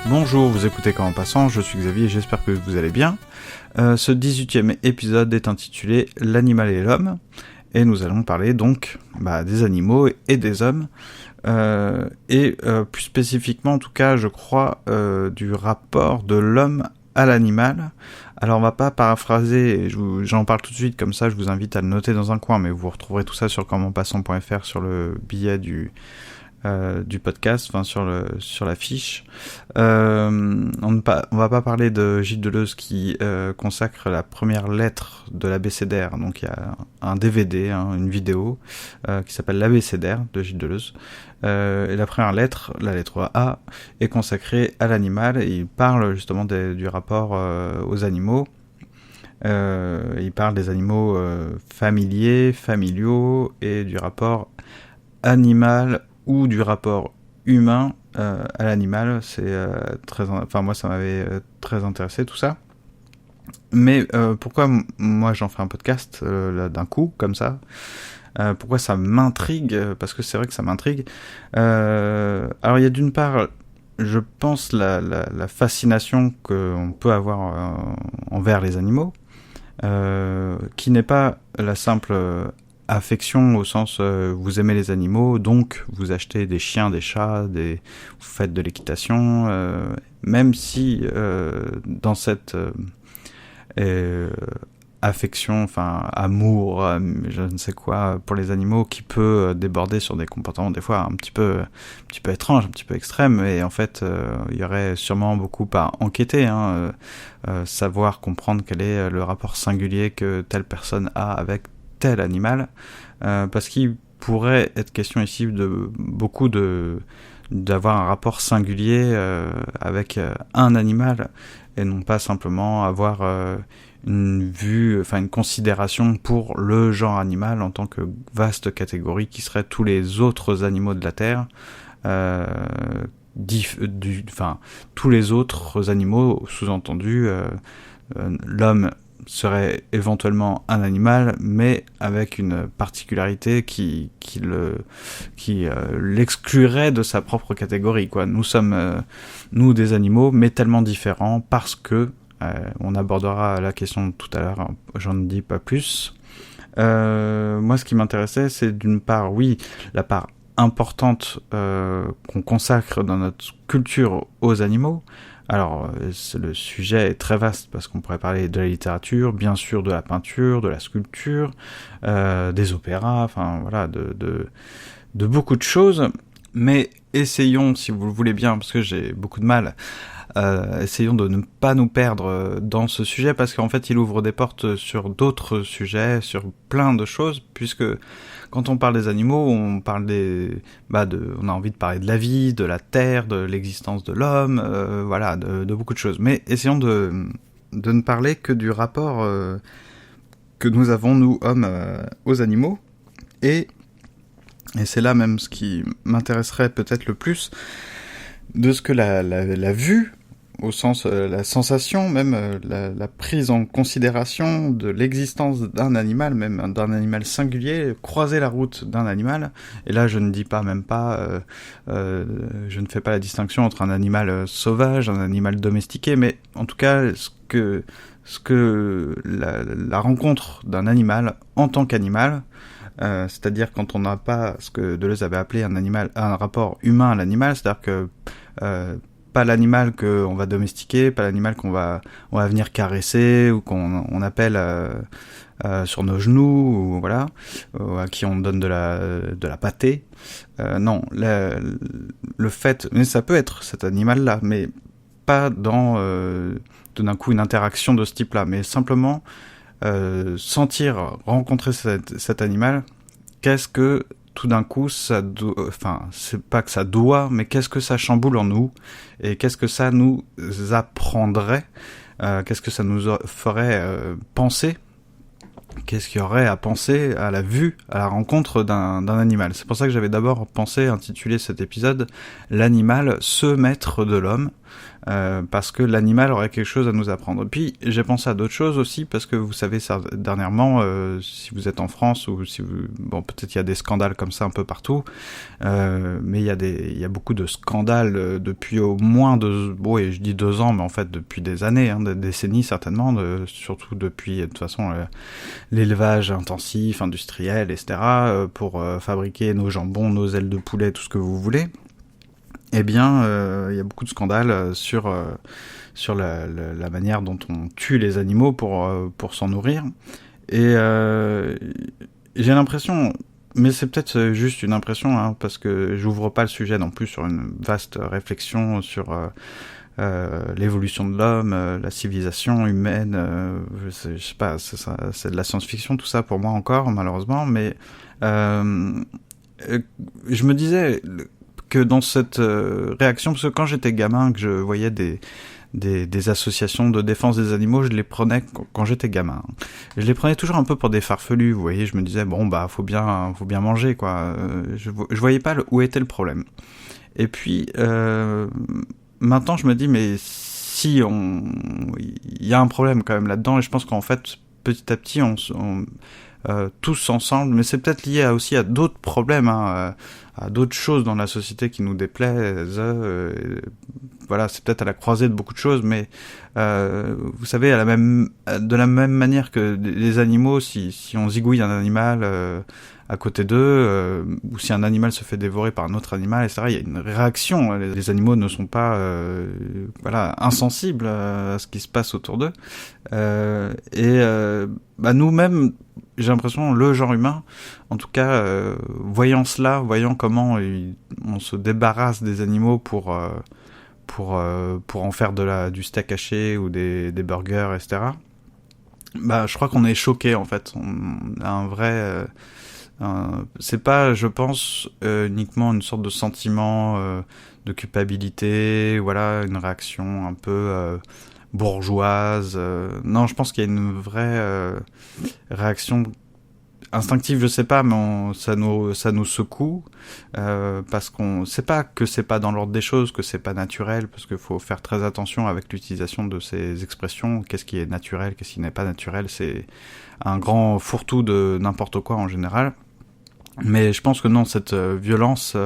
Bonjour, vous écoutez Quand en passant, je suis Xavier et j'espère que vous allez bien. Ce 18e épisode est intitulé « L'animal et l'homme » et nous allons parler donc des animaux et des hommes et plus spécifiquement en tout cas je crois du rapport de l'homme à l'animal. Alors on va pas paraphraser, j'en parle tout de suite comme ça, je vous invite à le noter dans un coin, mais vous retrouverez tout ça sur commenpassant.fr sur le billet du podcast, enfin sur la fiche. On va pas parler de Gilles Deleuze qui consacre la première lettre de l'abécédaire. Donc il y a un DVD, une vidéo qui s'appelle l'abécédaire de Gilles Deleuze. Et la première lettre, la lettre A, est consacrée à l'animal et il parle justement du rapport aux animaux. Il parle des animaux familiaux et du rapport animal ou du rapport humain à l'animal. C'est moi ça m'avait très intéressé tout ça. Mais pourquoi moi j'en fais un podcast là, d'un coup comme ça, pourquoi ça m'intrigue, parce que c'est vrai que ça m'intrigue. Alors il y a d'une part, je pense, la fascination qu'on peut avoir envers les animaux, qui n'est pas la simple affection au sens vous aimez les animaux, donc vous achetez des chiens, des chats, vous faites de l'équitation, même si dans cette affection, enfin amour, je ne sais quoi pour les animaux, qui peut déborder sur des comportements des fois un petit peu étranges, un petit peu extrêmes, et en fait il y aurait sûrement beaucoup à enquêter, savoir comprendre quel est le rapport singulier que telle personne a avec tel animal, parce qu'il pourrait être question ici d'avoir un rapport singulier avec un animal et non pas simplement avoir une considération pour le genre animal en tant que vaste catégorie qui serait tous les autres animaux de la Terre, tous les autres animaux, sous-entendu l'homme serait éventuellement un animal, mais avec une particularité qui l'exclurait de sa propre catégorie, quoi. Nous sommes, nous, des animaux, mais tellement différents parce que, on abordera la question tout à l'heure, j'en dis pas plus. Moi, ce qui m'intéressait, c'est d'une part, oui, la part importante qu'on consacre dans notre culture aux animaux. Alors, le sujet est très vaste parce qu'on pourrait parler de la littérature, bien sûr de la peinture, de la sculpture, des opéras, enfin voilà, de beaucoup de choses. Mais essayons, si vous le voulez bien, parce que j'ai beaucoup de mal, essayons de ne pas nous perdre dans ce sujet parce qu'en fait il ouvre des portes sur d'autres sujets, sur plein de choses, puisque quand on parle des animaux, on parle on a envie de parler de la vie, de la terre, de l'existence de l'homme, voilà, de beaucoup de choses. Mais essayons de ne parler que du rapport que nous avons, nous, hommes, aux animaux. Et c'est là même ce qui m'intéresserait peut-être le plus, de ce que la vue, au sens la sensation, même la prise en considération de l'existence d'un animal, même d'un animal singulier, croiser la route d'un animal, et là je ne dis pas, je ne fais pas la distinction entre un animal sauvage, un animal domestiqué, mais en tout cas ce que la rencontre d'un animal en tant qu'animal, c'est-à-dire quand on n'a pas ce que Deleuze avait appelé un rapport humain à l'animal, c'est-à-dire que pas l'animal qu'on va domestiquer, pas l'animal on va venir caresser ou qu'on appelle sur nos genoux, ou voilà, à qui on donne de la pâtée. Non, le fait, mais ça peut être cet animal-là, mais pas dans tout d'un coup une interaction de ce type-là, mais simplement sentir, rencontrer cet animal, qu'est-ce que tout d'un coup, c'est pas que ça doit, mais qu'est-ce que ça chamboule en nous, et qu'est-ce que ça nous apprendrait, qu'est-ce que ça nous ferait penser, qu'est-ce qu'il y aurait à penser à la vue, à la rencontre d'un animal. C'est pour ça que j'avais d'abord intitulé cet épisode « L'animal, ce maître de l'homme », parce que l'animal aurait quelque chose à nous apprendre. Puis j'ai pensé à d'autres choses aussi, parce que vous savez, ça, dernièrement, si vous êtes en France, ou si vous... Bon, peut-être il y a des scandales comme ça un peu partout, mais il y a beaucoup de scandales depuis au moins oui, je dis 2 ans, mais en fait depuis des années, hein, des décennies certainement, surtout depuis, de toute façon, l'élevage intensif, industriel, etc., pour fabriquer nos jambons, nos ailes de poulet, tout ce que vous voulez. Eh bien, il y a beaucoup de scandales sur la manière dont on tue les animaux pour s'en nourrir. Et j'ai l'impression, mais c'est peut-être juste une impression, hein, parce que j'ouvre pas le sujet non plus sur une vaste réflexion sur l'évolution de l'homme, la civilisation humaine, je sais pas, c'est de la science-fiction tout ça pour moi encore, malheureusement, mais je me disais que dans cette réaction, parce que quand j'étais gamin, que je voyais des associations de défense des animaux, je les prenais quand j'étais gamin. Je les prenais toujours un peu pour des farfelus, vous voyez, je me disais, bon, bah, faut bien manger, quoi. Je voyais pas où était le problème. Et puis, maintenant, je me dis, mais si il y a un problème quand même là-dedans, et je pense qu'en fait, petit à petit, tous ensemble, mais c'est peut-être lié aussi à d'autres problèmes, hein, à d'autres choses dans la société qui nous déplaisent. Voilà, c'est peut-être à la croisée de beaucoup de choses, mais vous savez, de la même manière que les animaux, si on zigouille un animal à côté d'eux, ou si un animal se fait dévorer par un autre animal, etc., il y a une réaction. Les animaux ne sont pas voilà, insensibles à ce qui se passe autour d'eux. Bah, nous-mêmes, j'ai l'impression, le genre humain, en tout cas, voyant cela, voyant comment on se débarrasse des animaux pour en faire du steak haché ou des burgers, etc. Bah, je crois qu'on est choqué en fait. On a un vrai, c'est pas, je pense, uniquement une sorte de sentiment de culpabilité, voilà, une réaction un peu bourgeoise. Non, je pense qu'il y a une vraie réaction instinctive, je sais pas, mais ça nous secoue parce qu'on sait pas que c'est pas dans l'ordre des choses, que c'est pas naturel, parce qu'il faut faire très attention avec l'utilisation de ces expressions. Qu'est-ce qui est naturel, qu'est-ce qui n'est pas naturel, c'est un grand fourre-tout de n'importe quoi en général. Mais je pense que non, cette violence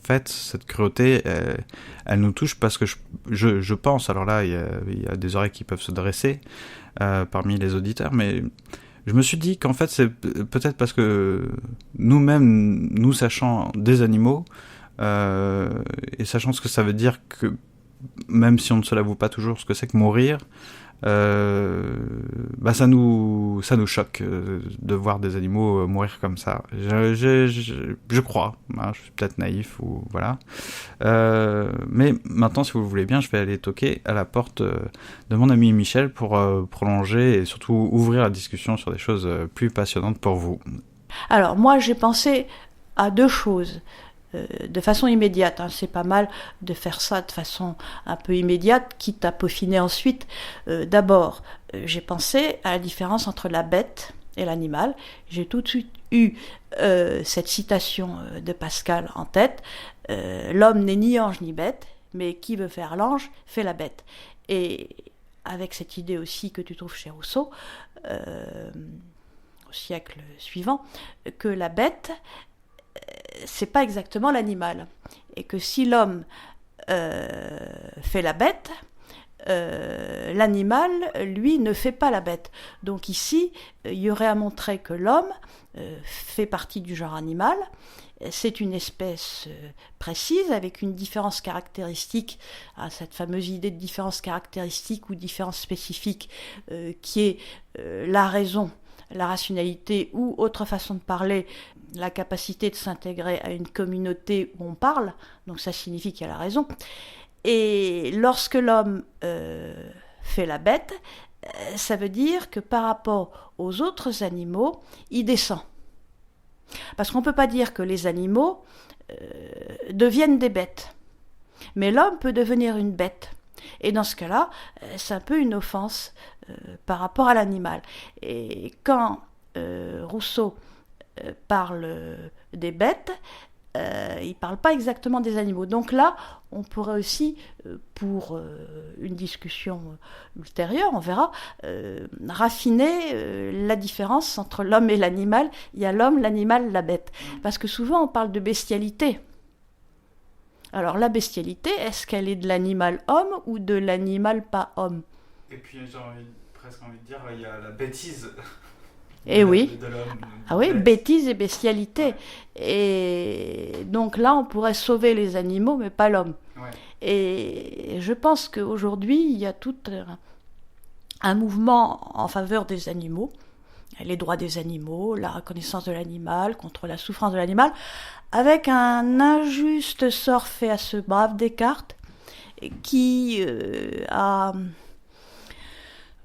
faite, cette cruauté, elle nous touche parce que je pense, alors là, il y a des oreilles qui peuvent se dresser parmi les auditeurs, mais je me suis dit qu'en fait, c'est peut-être parce que nous-mêmes, nous sachant des animaux, et sachant ce que ça veut dire que, même si on ne se l'avoue pas toujours, ce que c'est que mourir, bah ça nous choque de voir des animaux mourir comme ça. Je crois, hein, je suis peut-être naïf ou voilà. Mais maintenant, si vous le voulez bien, je vais aller toquer à la porte de mon ami Michel pour prolonger et surtout ouvrir la discussion sur des choses plus passionnantes pour vous. Alors moi, j'ai pensé à 2 choses. De façon immédiate, hein. C'est pas mal de faire ça de façon un peu immédiate, quitte à peaufiner ensuite. D'abord, j'ai pensé à la différence entre la bête et l'animal. J'ai tout de suite eu cette citation de Pascal en tête. L'homme n'est ni ange ni bête, mais qui veut faire l'ange fait la bête. Et avec cette idée aussi que tu trouves chez Rousseau, au siècle suivant, que la bête, c'est pas exactement l'animal, et que si l'homme fait la bête, l'animal, lui, ne fait pas la bête. Donc ici, il y aurait à montrer que l'homme fait partie du genre animal. C'est une espèce précise, avec une différence caractéristique, cette fameuse idée de différence caractéristique ou différence spécifique, qui est la raison, la rationalité, ou, autre façon de parler, la capacité de s'intégrer à une communauté où on parle, donc ça signifie qu'il y a la raison. Et lorsque l'homme fait la bête, ça veut dire que par rapport aux autres animaux, il descend. Parce qu'on ne peut pas dire que les animaux deviennent des bêtes, mais l'homme peut devenir une bête. Et dans ce cas-là, c'est un peu une offense par rapport à l'animal. Et quand Rousseau parle des bêtes, il ne parle pas exactement des animaux. Donc là, on pourrait aussi, pour une discussion ultérieure, on verra, raffiner la différence entre l'homme et l'animal. Il y a l'homme, l'animal, la bête. Parce que souvent, on parle de bestialité. Alors la bestialité, est-ce qu'elle est de l'animal homme ou de l'animal pas homme? Et puis j'ai presque envie de dire, il y a la bêtise. Et oui. De l'homme. Ah oui, bêtise et bestialité. Et donc là, on pourrait sauver les animaux, mais pas l'homme. Ouais. Et je pense qu'aujourd'hui, il y a tout un mouvement en faveur des animaux, les droits des animaux, la reconnaissance de l'animal, contre la souffrance de l'animal, avec un injuste sort fait à ce brave Descartes, qui a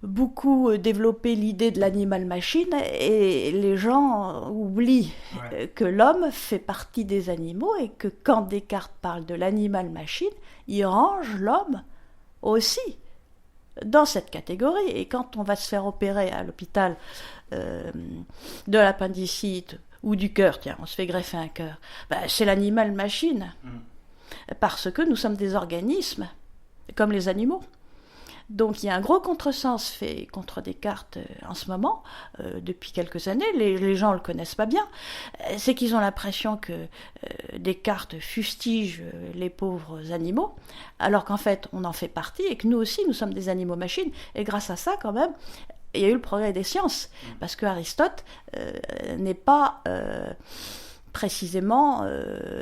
beaucoup développé l'idée de l'animal-machine, et les gens oublient que l'homme fait partie des animaux, et que quand Descartes parle de l'animal-machine, il range l'homme aussi dans cette catégorie. Et quand on va se faire opérer à l'hôpital de l'appendicite ou du cœur, tiens, on se fait greffer un cœur, c'est l'animal-machine, parce que nous sommes des organismes comme les animaux. Donc il y a un gros contresens fait contre Descartes en ce moment, depuis quelques années. Les gens ne le connaissent pas bien. C'est qu'ils ont l'impression que Descartes fustige les pauvres animaux, alors qu'en fait on en fait partie et que nous aussi nous sommes des animaux-machines. Et grâce à ça quand même, il y a eu le progrès des sciences, parce que Aristote n'est pas précisément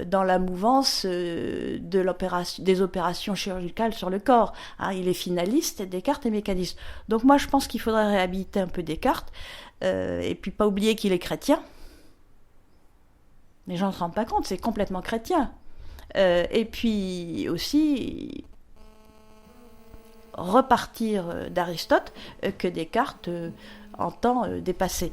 dans la mouvance des opérations chirurgicales sur le corps. Il est finaliste, Descartes est mécaniste. Donc moi je pense qu'il faudrait réhabiliter un peu Descartes, et puis pas oublier qu'il est chrétien. Les gens ne se rendent pas compte, c'est complètement chrétien. Et puis aussi repartir d'Aristote, que Descartes entend dépasser.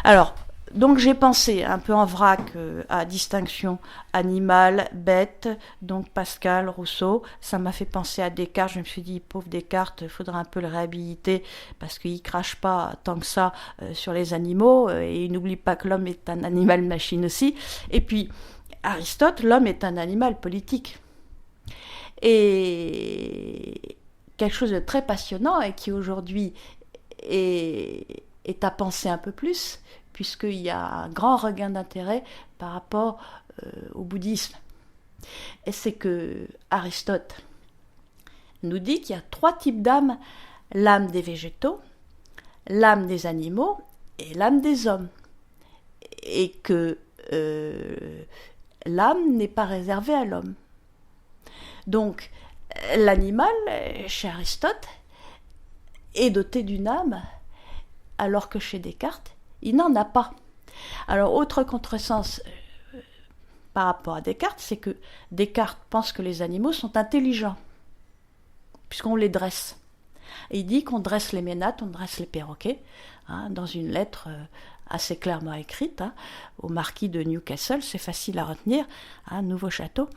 Alors, donc j'ai pensé un peu en vrac à distinction animal, bête, donc Pascal, Rousseau. Ça m'a fait penser à Descartes. Je me suis dit, pauvre Descartes, il faudrait un peu le réhabiliter, parce qu'il ne crache pas tant que ça sur les animaux, et il n'oublie pas que l'homme est un animal-machine aussi. Et puis, Aristote, l'homme est un animal politique. Et quelque chose de très passionnant, et qui aujourd'hui est à penser un peu plus, puisqu'il y a un grand regain d'intérêt par rapport au bouddhisme. Et c'est que Aristote nous dit qu'il y a 3 types d'âmes: l'âme des végétaux, l'âme des animaux et l'âme des hommes. Et que l'âme n'est pas réservée à l'homme. Donc, l'animal, chez Aristote, est doté d'une âme, alors que chez Descartes, il n'en a pas. Alors, autre contresens par rapport à Descartes, c'est que Descartes pense que les animaux sont intelligents, puisqu'on les dresse. Et il dit qu'on dresse les ménates, on dresse les perroquets, dans une lettre assez clairement écrite au marquis de Newcastle, c'est facile à retenir, nouveau château.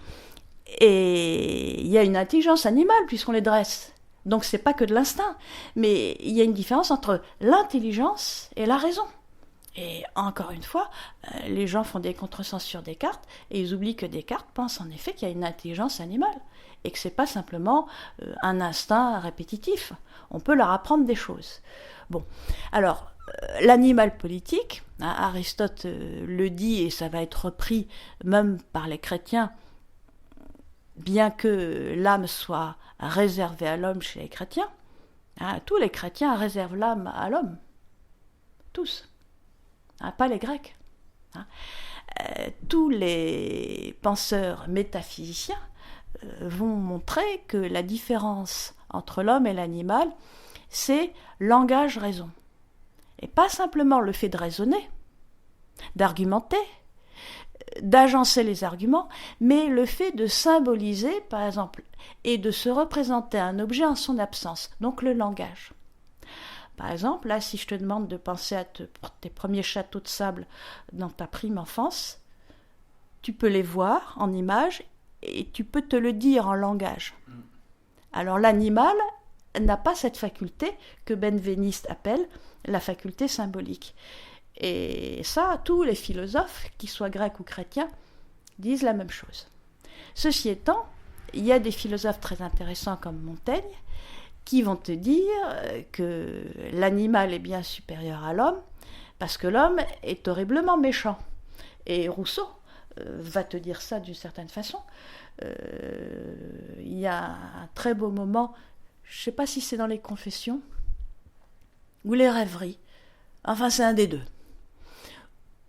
Et il y a une intelligence animale puisqu'on les dresse. Donc c'est pas que de l'instinct, mais il y a une différence entre l'intelligence et la raison. Et encore une fois, les gens font des contresens sur Descartes, et ils oublient que Descartes pense en effet qu'il y a une intelligence animale, et que c'est pas simplement un instinct répétitif. On peut leur apprendre des choses. Bon, alors, l'animal politique, Aristote le dit, et ça va être repris même par les chrétiens, bien que l'âme soit réservée à l'homme chez les chrétiens, tous les chrétiens réservent l'âme à l'homme. Tous. Pas les Grecs. Tous les penseurs métaphysiciens vont montrer que la différence entre l'homme et l'animal, c'est langage-raison. Et pas simplement le fait de raisonner, d'argumenter, d'agencer les arguments, mais le fait de symboliser, par exemple, et de se représenter un objet en son absence, donc le langage. Par exemple, là, si je te demande de penser à tes premiers châteaux de sable dans ta prime enfance, tu peux les voir en images et tu peux te le dire en langage. Alors l'animal n'a pas cette faculté que Benveniste appelle la faculté symbolique. Et ça, tous les philosophes, qu'ils soient grecs ou chrétiens, disent la même chose. Ceci étant, il y a des philosophes très intéressants comme Montaigne qui vont te dire que l'animal est bien supérieur à l'homme parce que l'homme est horriblement méchant. Et Rousseau va te dire ça d'une certaine façon. Il y a un très beau moment, je ne sais pas si c'est dans les Confessions ou les Rêveries, enfin c'est un des deux,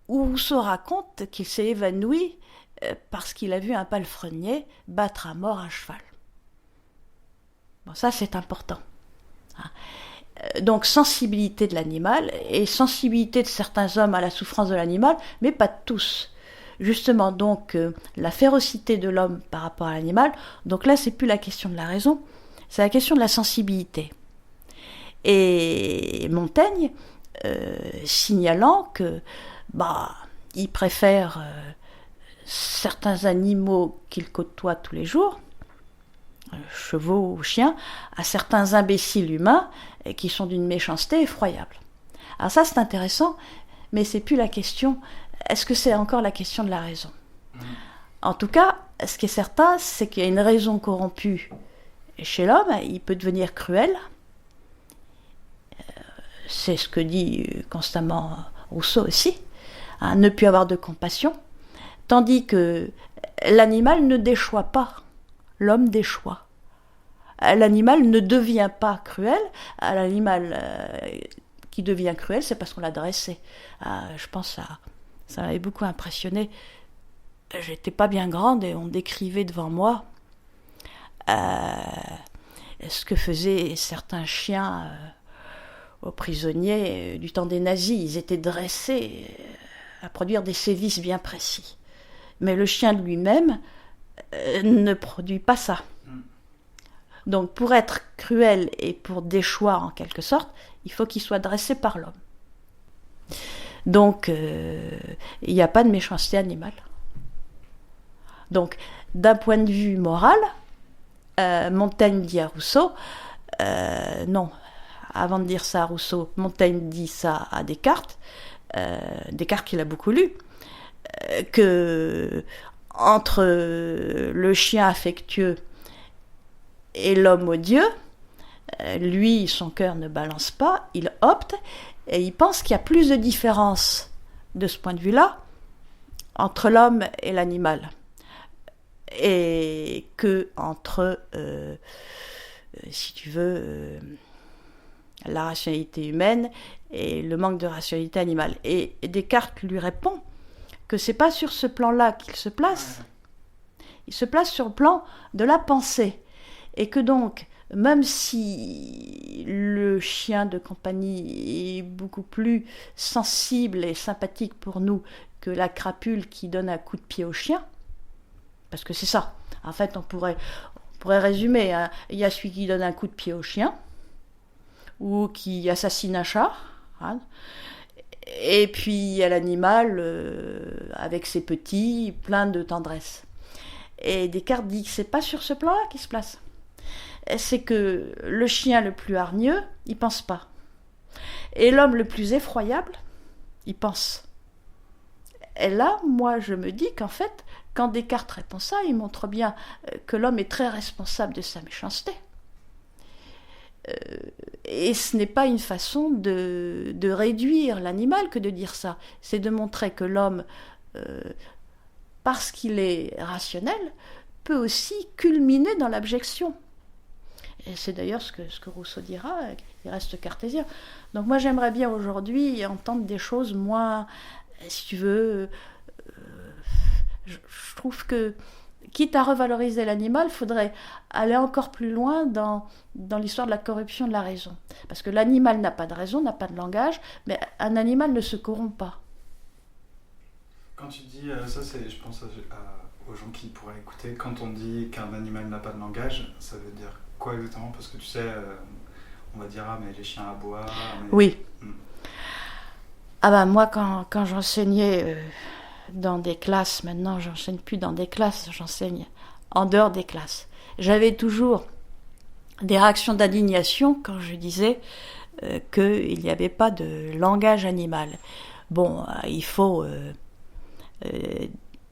où Rousseau raconte qu'il s'est évanoui parce qu'il a vu un palefrenier battre à mort un cheval. Bon, ça c'est important. Donc sensibilité de l'animal et sensibilité de certains hommes à la souffrance de l'animal, mais pas de tous. Justement, donc, la férocité de l'homme par rapport à l'animal, donc là, c'est plus la question de la raison, c'est la question de la sensibilité. Et Montaigne, signalant que, il préfère certains animaux qu'il côtoie tous les jours, chevaux ou chiens, à certains imbéciles humains qui sont d'une méchanceté effroyable. Alors ça, c'est intéressant, mais c'est plus la question. Est-ce que c'est encore la question de la raison ? En tout cas, ce qui est certain, c'est qu'il y a une raison corrompue chez l'homme, il peut devenir cruel. C'est ce que dit constamment Rousseau aussi, ne plus avoir de compassion, tandis que l'animal ne déchoit pas, l'homme déchoit. L'animal ne devient pas cruel, l'animal qui devient cruel, c'est parce qu'on l'a dressé. Je pense à... Ça m'avait beaucoup impressionné. J'étais pas bien grande et on décrivait devant moi ce que faisaient certains chiens aux prisonniers du temps des nazis. Ils étaient dressés à produire des sévices bien précis. Mais le chien lui-même ne produit pas ça. Donc pour être cruel et pour déchoir en quelque sorte, il faut qu'il soit dressé par l'homme. Donc, il n'y a pas de méchanceté animale. Donc, d'un point de vue moral, Montaigne dit à Rousseau, non, avant de dire ça à Rousseau, Montaigne dit ça à Descartes, Descartes qu'il a beaucoup lu, que entre le chien affectueux et l'homme odieux, lui, son cœur ne balance pas, il opte, et il pense qu'il y a plus de différence de ce point de vue-là entre l'homme et l'animal. Et que entre, si tu veux, la rationalité humaine et le manque de rationalité animale. Et Descartes lui répond que c'est pas sur ce plan-là qu'il se place. Il se place sur le plan de la pensée. Et que donc, même si le chien de compagnie est beaucoup plus sensible et sympathique pour nous que la crapule qui donne un coup de pied au chien, parce que c'est ça, en fait on pourrait résumer, hein. Il y a celui qui donne un coup de pied au chien, ou qui assassine un chat, hein. Et puis il y a l'animal avec ses petits, plein de tendresse. Et Descartes dit que c'est pas sur ce plan-là qu'il se place. C'est que le chien le plus hargneux, il pense pas. Et l'homme le plus effroyable, il pense. Et là, moi, je me dis qu'en fait, quand Descartes répond ça, il montre bien que l'homme est très responsable de sa méchanceté. Et ce n'est pas une façon de réduire l'animal que de dire ça. C'est de montrer que l'homme, parce qu'il est rationnel, peut aussi culminer dans l'abjection. Et c'est d'ailleurs ce que Rousseau dira, il reste cartésien. Donc moi j'aimerais bien aujourd'hui entendre des choses moins, si tu veux, je trouve que, quitte à revaloriser l'animal, il faudrait aller encore plus loin dans l'histoire de la corruption de la raison. Parce que l'animal n'a pas de raison, n'a pas de langage, mais un animal ne se corrompt pas. Quand tu dis ça, je pense aux gens qui pourraient écouter, quand on dit qu'un animal n'a pas de langage, ça veut dire quoi exactement ? Parce que tu sais, on va dire, mais les chiens aboient... Mais... Oui. Moi, quand j'enseignais dans des classes, maintenant j'enseigne plus dans des classes, j'enseigne en dehors des classes. J'avais toujours des réactions d'indignation quand je disais qu'il n'y avait pas de langage animal. Bon, il faut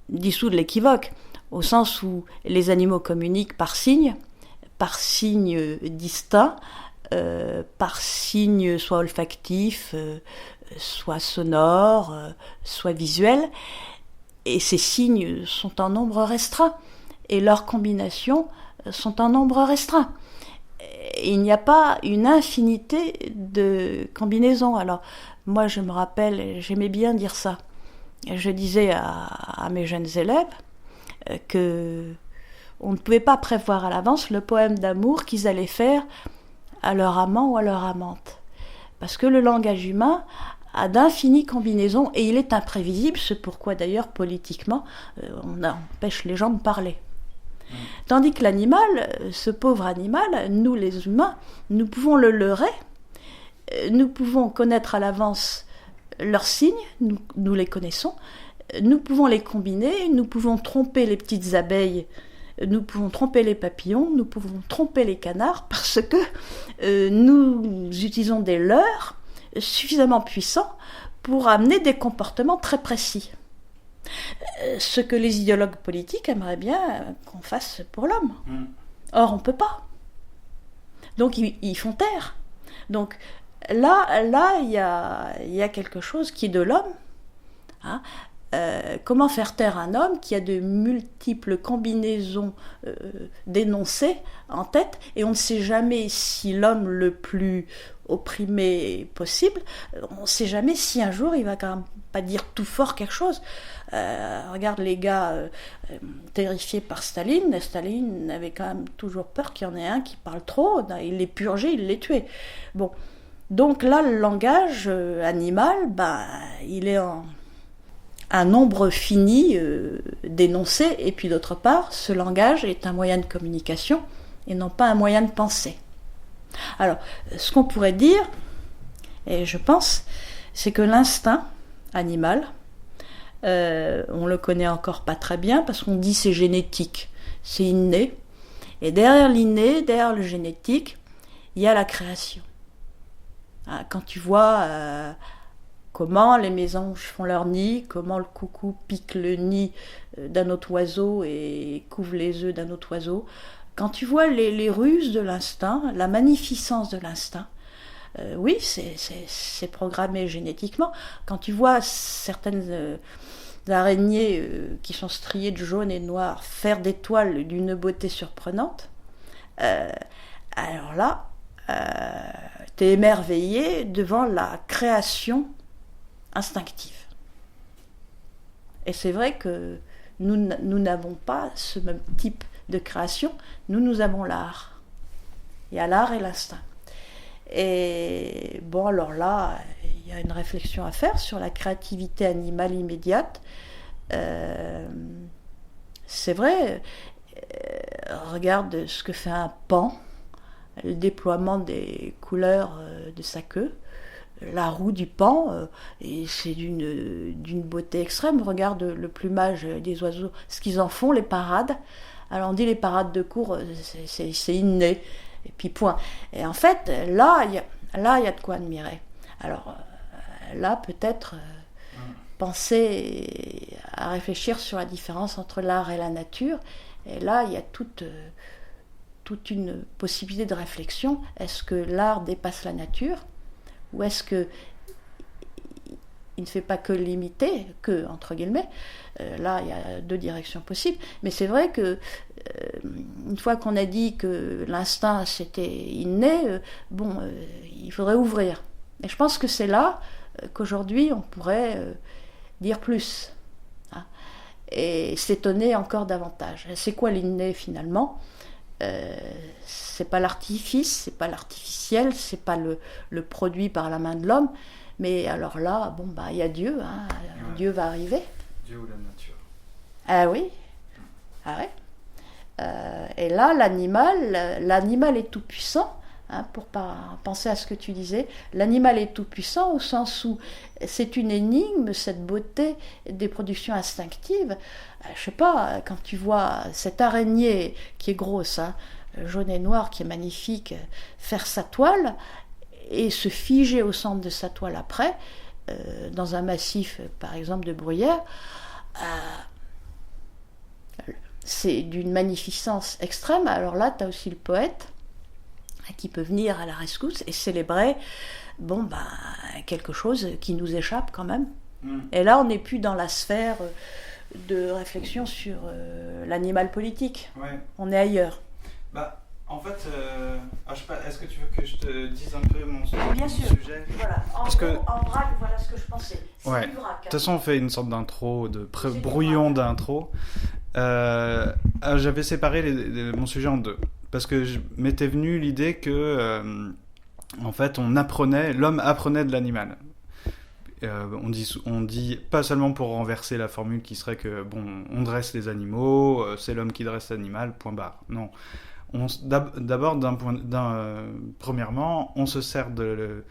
dissoudre l'équivoque, au sens où les animaux communiquent par signes distincts, par signes soit olfactifs, soit sonores, soit visuels, et ces signes sont en nombre restreint, et leurs combinaisons sont en nombre restreint. Et il n'y a pas une infinité de combinaisons. Alors, moi, je me rappelle, j'aimais bien dire ça. Je disais à mes jeunes élèves que on ne pouvait pas prévoir à l'avance le poème d'amour qu'ils allaient faire à leur amant ou à leur amante. Parce que le langage humain a d'infinies combinaisons et il est imprévisible, c'est pourquoi d'ailleurs politiquement on empêche les gens de parler. Tandis que l'animal, ce pauvre animal, nous les humains, nous pouvons le leurrer, nous pouvons connaître à l'avance leurs signes, nous les connaissons, nous pouvons les combiner, nous pouvons tromper les petites abeilles, nous pouvons tromper les papillons, nous pouvons tromper les canards parce que nous utilisons des leurres suffisamment puissants pour amener des comportements très précis. Ce que les idéologues politiques aimeraient bien qu'on fasse pour l'homme. Or, on ne peut pas. Donc, ils font taire. Donc, là, il y a quelque chose qui est de l'homme. Hein. Comment faire taire un homme qui a de multiples combinaisons d'énoncés en tête, et on ne sait jamais si l'homme le plus opprimé possible, on ne sait jamais si un jour il va quand même pas dire tout fort quelque chose. Regarde les gars terrifiés par Staline. Staline avait quand même toujours peur qu'il y en ait un qui parle trop. Il les purgeait, il les tuait. Bon, donc là, le langage animal, il est en un nombre fini d'énoncés, et puis d'autre part, ce langage est un moyen de communication et non pas un moyen de penser. Alors, ce qu'on pourrait dire, et je pense, c'est que l'instinct animal, on le connaît encore pas très bien parce qu'on dit c'est génétique, c'est inné, et derrière l'inné, derrière le génétique, il y a la création. Quand tu vois comment les mésanges font leur nid, comment le coucou pique le nid d'un autre oiseau et couve les œufs d'un autre oiseau, quand tu vois les ruses de l'instinct, la magnificence de l'instinct, oui, c'est programmé génétiquement. Quand tu vois certaines araignées qui sont striées de jaune et de noir faire des toiles d'une beauté surprenante, alors là, t'es émerveillé devant la création instinctive. Et c'est vrai que nous n'avons pas ce même type de création, nous avons l'art. Il y a l'art et l'instinct. Et bon, alors là, il y a une réflexion à faire sur la créativité animale immédiate. C'est vrai, regarde ce que fait un paon, le déploiement des couleurs de sa queue, la roue du paon, et c'est d'une beauté extrême. Regarde le plumage des oiseaux, ce qu'ils en font, les parades. Alors on dit les parades de cour, c'est inné, et puis point. Et en fait, là, il y a de quoi admirer. Alors là, peut-être penser à réfléchir sur la différence entre l'art et la nature. Et là, il y a toute une possibilité de réflexion. Est-ce que l'art dépasse la nature, ou est-ce que il ne fait pas que l'imiter, que entre guillemets. Là, il y a deux directions possibles. Mais c'est vrai que une fois qu'on a dit que l'instinct c'était inné, il faudrait ouvrir. Et je pense que c'est là qu'aujourd'hui on pourrait dire plus, hein, et s'étonner encore davantage. C'est quoi l'inné finalement? C'est pas l'artifice, c'est pas l'artificiel, c'est pas le produit par la main de l'homme. Mais alors là, il y a Dieu, hein. Ouais. Dieu va arriver. Dieu ou la nature. Ah oui. Ah ouais. Et là, l'animal est tout puissant, hein, pour penser à ce que tu disais. L'animal est tout puissant au sens où c'est une énigme, cette beauté des productions instinctives. Je sais pas, quand tu vois cette araignée qui est grosse, hein, jaune et noire, qui est magnifique, faire sa toile et se figer au centre de sa toile après, dans un massif, par exemple, de bruyère, c'est d'une magnificence extrême. Alors là, tu as aussi le poète qui peut venir à la rescousse et célébrer quelque chose qui nous échappe quand même. Et là, on n'est plus dans la sphère de réflexion sur l'animal politique. Ouais. On est ailleurs. En fait, je sais pas, est-ce que tu veux que je te dise un peu mon sujet? Bien sûr. Voilà. En vrac, voilà ce que je pensais. C'est ouais. du vrac. De toute façon, on fait une sorte d'intro, brouillon d'intro. J'avais séparé mon sujet en deux. Parce que m'était venue l'idée que, en fait, l'homme apprenait de l'animal. On dit pas seulement pour renverser la formule qui serait que, on dresse les animaux, c'est l'homme qui dresse l'animal, point barre. Non. D'abord, premièrement, on se sert de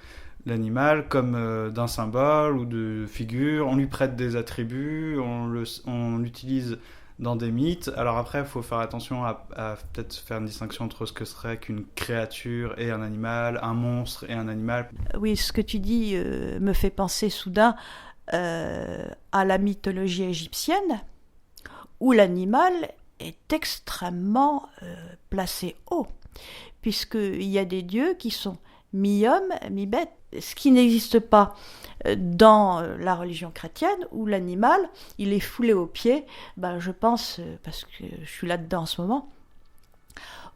l'animal comme d'un symbole ou de figure, on lui prête des attributs, on l'utilise dans des mythes. Alors après, il faut faire attention à peut-être faire une distinction entre ce que serait qu'une créature et un animal, un monstre et un animal. Oui, ce que tu dis me fait penser soudain à la mythologie égyptienne, où l'animal est extrêmement placé haut, puisqu'il y a des dieux qui sont mi-homme, mi-bête, ce qui n'existe pas dans la religion chrétienne, où l'animal, il est foulé aux pieds, je pense, parce que je suis là-dedans en ce moment,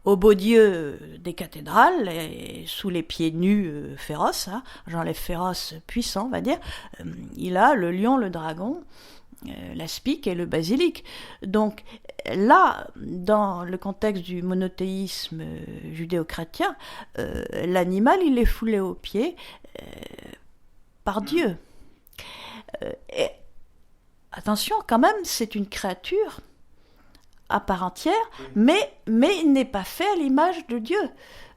au beau Dieu des cathédrales, et sous les pieds nus féroces, j'enlève féroce puissant, on va dire, il a le lion, le dragon, l'aspic et le basilic. Donc là, dans le contexte du monothéisme judéo-chrétien, l'animal, il est foulé aux pieds par Dieu. Et attention, quand même, c'est une créature à part entière, mais il n'est pas fait à l'image de Dieu.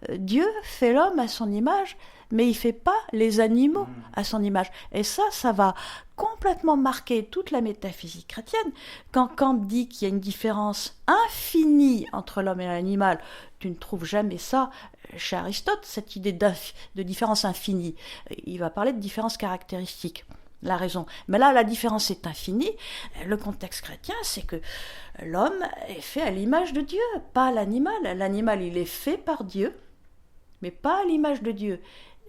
Dieu fait l'homme à son image, mais il ne fait pas les animaux à son image. Et ça va complètement marquer toute la métaphysique chrétienne. Quand Kant dit qu'il y a une différence infinie entre l'homme et l'animal, tu ne trouves jamais ça chez Aristote, cette idée de différence infinie. Il va parler de différence caractéristique. La raison. Mais là, la différence est infinie. Le contexte chrétien, c'est que l'homme est fait à l'image de Dieu, pas l'animal. L'animal, il est fait par Dieu, mais pas à l'image de Dieu.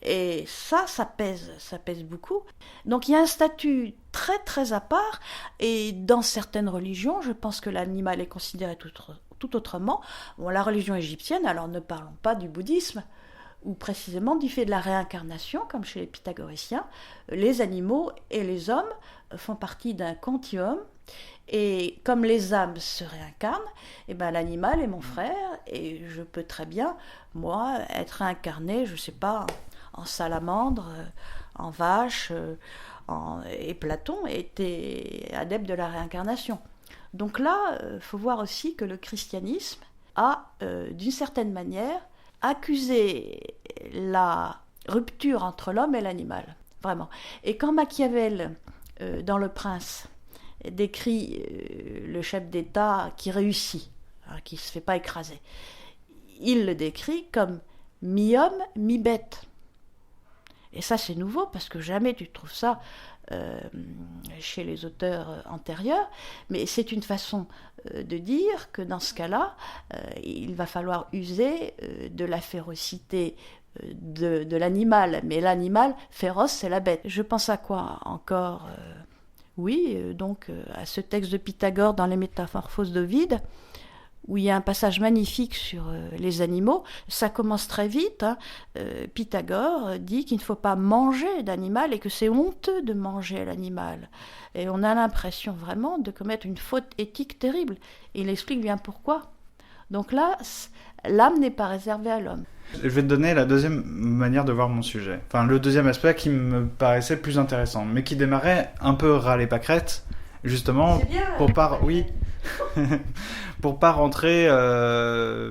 Et ça pèse beaucoup. Donc il y a un statut très très à part, et dans certaines religions, je pense que l'animal est considéré tout autrement. La religion égyptienne, alors ne parlons pas du bouddhisme, ou précisément du fait de la réincarnation, comme chez les pythagoriciens, les animaux et les hommes font partie d'un continuum, et comme les âmes se réincarnent, l'animal est mon frère, et je peux très bien, moi, être réincarné, je ne sais pas, en salamandre, en vache, et Platon était adepte de la réincarnation. Donc là, il faut voir aussi que le christianisme a, d'une certaine manière, accusé la rupture entre l'homme et l'animal, vraiment. Et quand Machiavel, dans Le Prince, décrit le chef d'État qui réussit, qui ne se fait pas écraser, il le décrit comme mi-homme, mi-bête. Et ça, c'est nouveau, parce que jamais tu trouves ça chez les auteurs antérieurs, mais c'est une façon de dire que dans ce cas-là, il va falloir user de la férocité de l'animal, mais l'animal féroce, c'est la bête. Je pense à quoi encore donc à ce texte de Pythagore dans les Métamorphoses d'Ovide, où il y a un passage magnifique sur les animaux. Ça commence très vite. Pythagore dit qu'il ne faut pas manger d'animal et que c'est honteux de manger l'animal. Et on a l'impression vraiment de commettre une faute éthique terrible. Et il explique bien pourquoi. Donc là, l'âme n'est pas réservée à l'homme. Je vais te donner la deuxième manière de voir mon sujet. Enfin, le deuxième aspect qui me paraissait plus intéressant, mais qui démarrait un peu ras les pâquerettes, justement, pour pas rentrer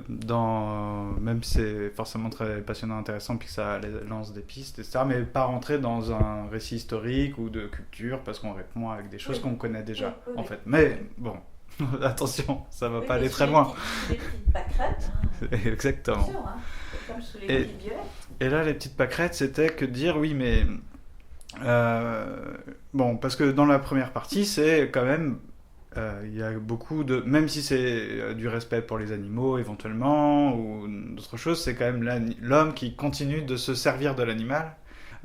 dans, même si c'est forcément très passionnant, intéressant, puis que ça lance des pistes, etc., mais pas rentrer dans un récit historique ou de culture, parce qu'on répond avec des choses qu'on connaît déjà, en fait. Mais bon, attention, ça va pas aller très loin. Les petites pâquerettes. Exactement. Sûr, comme sous les petits violets. Et là, les petites pâquerettes, c'était que de dire, oui, mais... parce que dans la première partie, c'est quand même Il y a beaucoup de... Même si c'est du respect pour les animaux, éventuellement, ou d'autres choses, c'est quand même l'homme qui continue de se servir de l'animal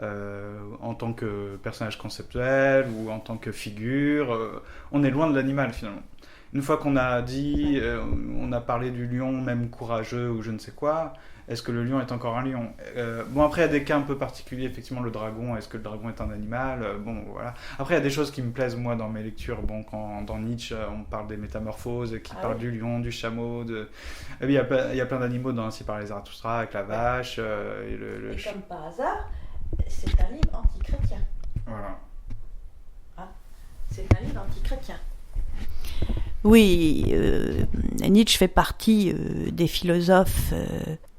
en tant que personnage conceptuel ou en tant que figure. On est loin de l'animal, finalement. Une fois qu'on a dit, on a parlé du lion, même courageux ou je ne sais quoi, est-ce que le lion est encore un lion? Bon, après, il y a des cas un peu particuliers, effectivement, le dragon, est-ce que le dragon est un animal? Bon, voilà. Après, il y a des choses qui me plaisent, moi, dans mes lectures. Bon, quand dans Nietzsche, on parle des métamorphoses, qui parle du lion, du chameau, Et puis, il y a plein d'animaux dans Ainsi parlait Zarathustra, avec la vache, et le... Et comme par hasard, c'est un livre anti-chrétien. Voilà. Hein, c'est un livre anti-chrétien. Oui, Nietzsche fait partie des philosophes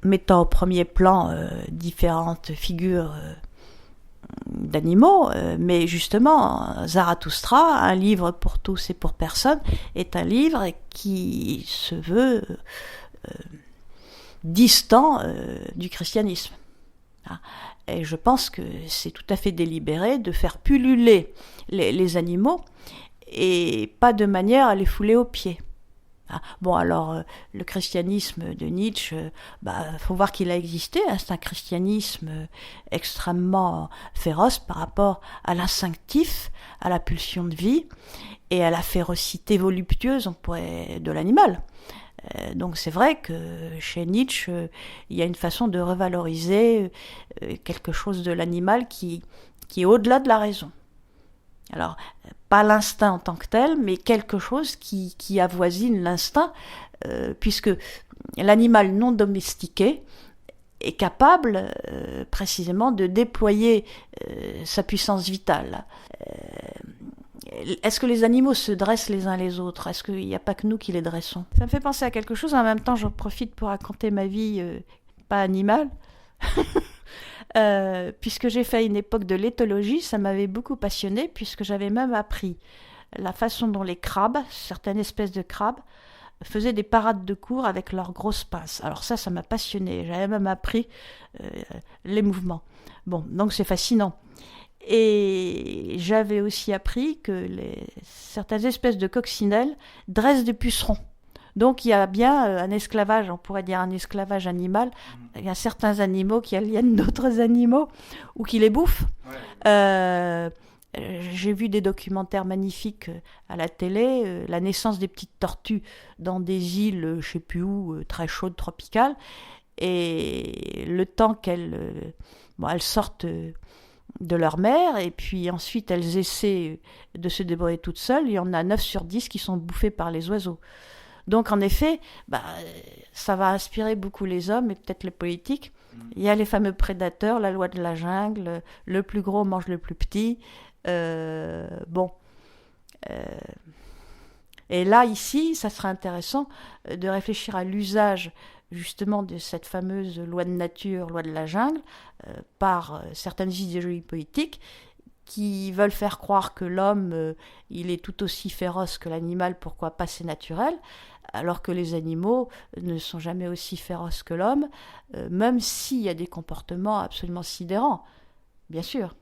mettant au premier plan différentes figures d'animaux, mais justement, Zarathustra, un livre pour tous et pour personne, est un livre qui se veut distant du christianisme. Et je pense que c'est tout à fait délibéré de faire pulluler les animaux et pas de manière à les fouler aux pieds. Bon, alors, le christianisme de Nietzsche, faut voir qu'il a existé, c'est un christianisme extrêmement féroce par rapport à l'instinctif, à la pulsion de vie et à la férocité voluptueuse, de l'animal. Donc c'est vrai que chez Nietzsche, il y a une façon de revaloriser quelque chose de l'animal qui est au-delà de la raison. Alors, pas l'instinct en tant que tel, mais quelque chose qui avoisine l'instinct, puisque l'animal non domestiqué est capable précisément de déployer sa puissance vitale. Est-ce que les animaux se dressent les uns les autres? Est-ce qu'il n'y a pas que nous qui les dressons? Ça me fait penser à quelque chose, en même temps j'en profite pour raconter ma vie pas animale. Puisque j'ai fait une époque de l'éthologie, ça m'avait beaucoup passionnée, puisque j'avais même appris la façon dont les crabes, certaines espèces de crabes, faisaient des parades de cours avec leurs grosses pinces. Alors ça m'a passionnée, j'avais même appris les mouvements. Bon, donc c'est fascinant. Et j'avais aussi appris que certaines espèces de coccinelles dressent des pucerons. Donc il y a bien un esclavage, on pourrait dire un esclavage animal. Il y a certains animaux qui aliènent d'autres animaux ou qui les bouffent. Ouais. J'ai vu des documentaires magnifiques à la télé, la naissance des petites tortues dans des îles, je ne sais plus où, très chaudes, tropicales. Et le temps qu'elles sortent de leur mère, et puis ensuite elles essaient de se débrouiller toutes seules, il y en a 9 sur 10 qui sont bouffées par les oiseaux. Donc en effet, ça va inspirer beaucoup les hommes et peut-être les politiques. Il y a les fameux prédateurs, la loi de la jungle, le plus gros mange le plus petit. Et là, ici, ça serait intéressant de réfléchir à l'usage justement de cette fameuse loi de nature, loi de la jungle, par certaines idéologies politiques qui veulent faire croire que l'homme, il est tout aussi féroce que l'animal, pourquoi pas, c'est naturel, alors que les animaux ne sont jamais aussi féroces que l'homme, même s'il y a des comportements absolument sidérants, bien sûr.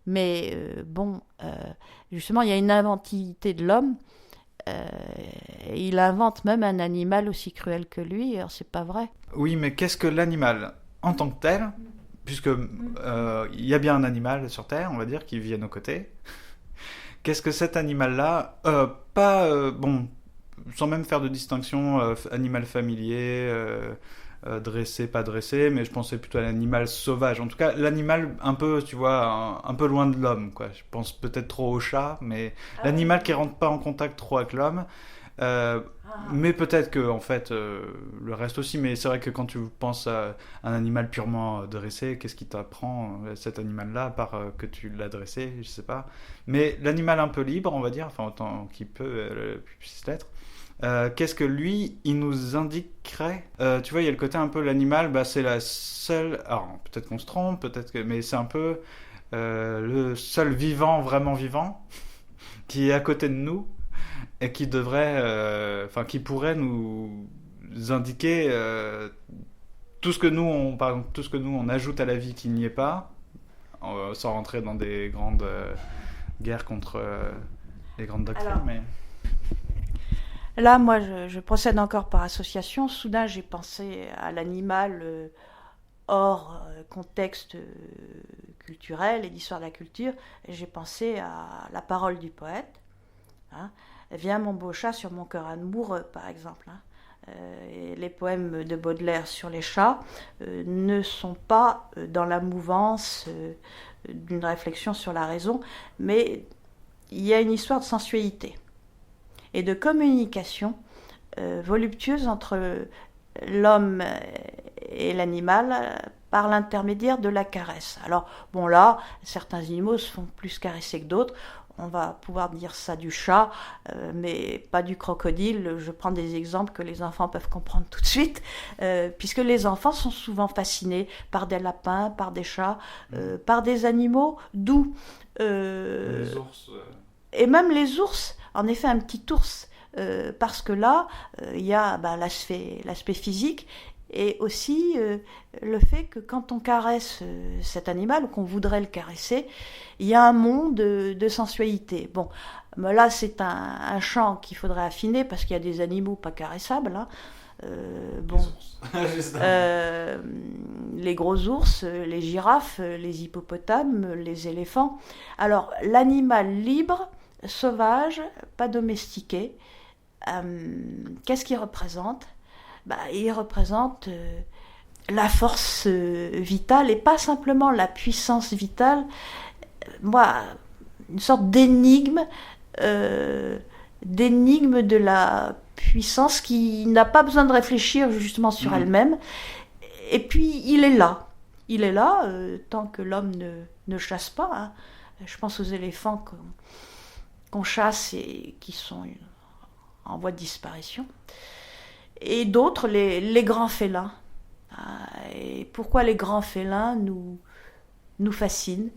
Mais justement, il y a une inventivité de l'homme. Il invente même un animal aussi cruel que lui, alors c'est pas vrai. Oui, mais qu'est-ce que l'animal en tant que tel? Puisque il y a bien un animal sur Terre, on va dire, qui vit à nos côtés. Qu'est-ce que cet animal-là, sans même faire de distinction, animal familier, dressé, pas dressé, mais je pensais plutôt à l'animal sauvage. En tout cas, l'animal un peu, tu vois, un peu loin de l'homme, quoi. Je pense peut-être trop au chat, mais l'animal qui rentre pas en contact trop avec l'homme. Mais peut-être que en fait le reste aussi, mais c'est vrai que quand tu penses à un animal purement dressé, qu'est-ce qui t'apprend cet animal-là, à part que tu l'as dressé, je sais pas. Mais l'animal un peu libre, on va dire, enfin autant qu'il puisse l'être, qu'est-ce que lui, il nous indiquerait? Tu vois, il y a le côté un peu l'animal, c'est la seule. Alors peut-être qu'on se trompe, mais c'est un peu le seul vivant, vraiment vivant, qui est à côté de nous. Et qui devrait, qui pourrait nous indiquer tout ce que nous on ajoute à la vie qui n'y est pas, sans rentrer dans des grandes guerres contre les grandes doctrines. Alors, mais Là, moi, je procède encore par association. Soudain, j'ai pensé à l'animal hors contexte culturel et d'histoire de la culture. Et j'ai pensé à la parole du poète. Hein. Viens mon beau chat sur mon cœur amoureux, par exemple. Hein. Et les poèmes de Baudelaire sur les chats ne sont pas dans la mouvance d'une réflexion sur la raison, mais il y a une histoire de sensualité et de communication voluptueuse entre l'homme et l'animal par l'intermédiaire de la caresse. Alors, bon là, certains animaux se font plus caresser que d'autres. On va pouvoir dire ça du chat, mais pas du crocodile. Je prends des exemples que les enfants peuvent comprendre tout de suite, puisque les enfants sont souvent fascinés par des lapins, par des chats, par des animaux doux. Les ours. Et même les ours, en effet, un petit ours, parce que là, il y a l'aspect physique et aussi le fait que quand on caresse cet animal ou qu'on voudrait le caresser, il y a un monde de sensualité. Bon, mais là, c'est un champ qu'il faudrait affiner parce qu'il y a des animaux pas caressables. Hein. Bon, les gros ours, les girafes, les hippopotames, les éléphants. Alors, l'animal libre, sauvage, pas domestiqué, qu'est-ce qu'il représente ? Il représente la force vitale et pas simplement la puissance vitale, une sorte d'énigme de la puissance qui n'a pas besoin de réfléchir justement sur elle-même. Et puis il est là tant que l'homme ne chasse pas. Hein. Je pense aux éléphants qu'on chasse et qui sont en voie de disparition. Et d'autres, les grands félins. Et pourquoi les grands félins nous fascinent ?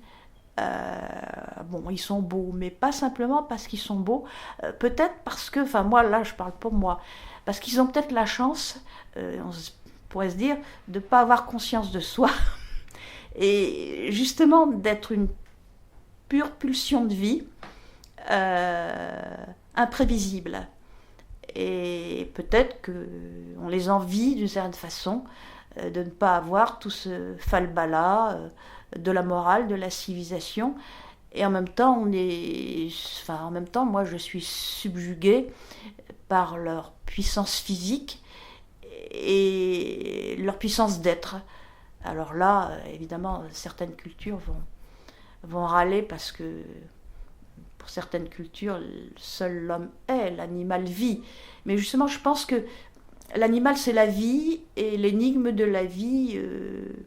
Ils sont beaux, mais pas simplement parce qu'ils sont beaux. Peut-être parce que, moi là, je parle pour moi, parce qu'ils ont peut-être la chance, on pourrait se dire, de ne pas avoir conscience de soi. Et justement, d'être une pure pulsion de vie, imprévisible. Et peut-être qu'on les envie d'une certaine façon de ne pas avoir tout ce falbala de la morale, de la civilisation. Et en même temps, moi je suis subjuguée par leur puissance physique et leur puissance d'être. Alors là, évidemment, certaines cultures vont râler parce que pour certaines cultures, seul l'homme est, l'animal vit. Mais justement, je pense que l'animal, c'est la vie, et l'énigme de la vie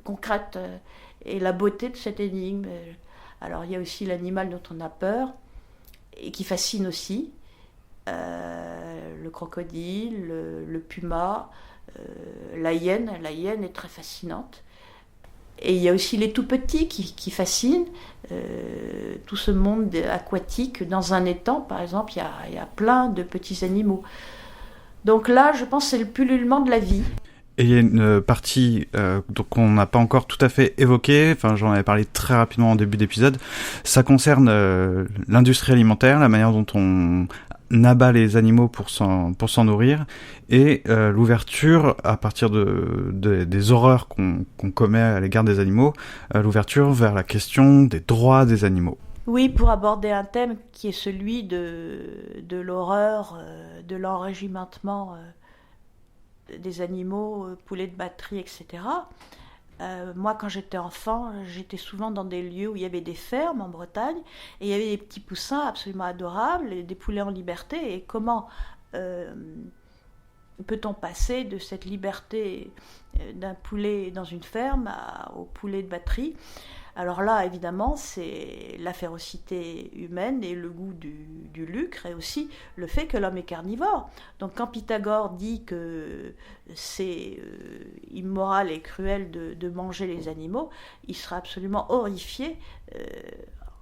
concrète, et la beauté de cette énigme. Alors, il y a aussi l'animal dont on a peur, et qui fascine aussi. Le crocodile, le puma, la hyène. La hyène est très fascinante. Et il y a aussi les tout-petits qui fascinent, tout ce monde aquatique. Dans un étang, par exemple, il y a plein de petits animaux. Donc là, je pense que c'est le pullulement de la vie. Et il y a une partie qu'on n'a pas encore tout à fait évoquée, j'en avais parlé très rapidement en début d'épisode, ça concerne l'industrie alimentaire, la manière dont on abat les animaux pour s'en nourrir, et l'ouverture, à partir des horreurs qu'on commet à l'égard des animaux, l'ouverture vers la question des droits des animaux. Oui, pour aborder un thème qui est celui de l'horreur, de l'enrégimentement des animaux, poulets de batterie, etc. Moi, quand j'étais enfant, j'étais souvent dans des lieux où il y avait des fermes en Bretagne, et il y avait des petits poussins absolument adorables, et des poulets en liberté. Et comment peut-on passer de cette liberté d'un poulet dans une ferme au poulet de batterie ? Alors là, évidemment, c'est la férocité humaine et le goût du lucre, et aussi le fait que l'homme est carnivore. Donc quand Pythagore dit que c'est immoral et cruel de manger les animaux, il sera absolument horrifié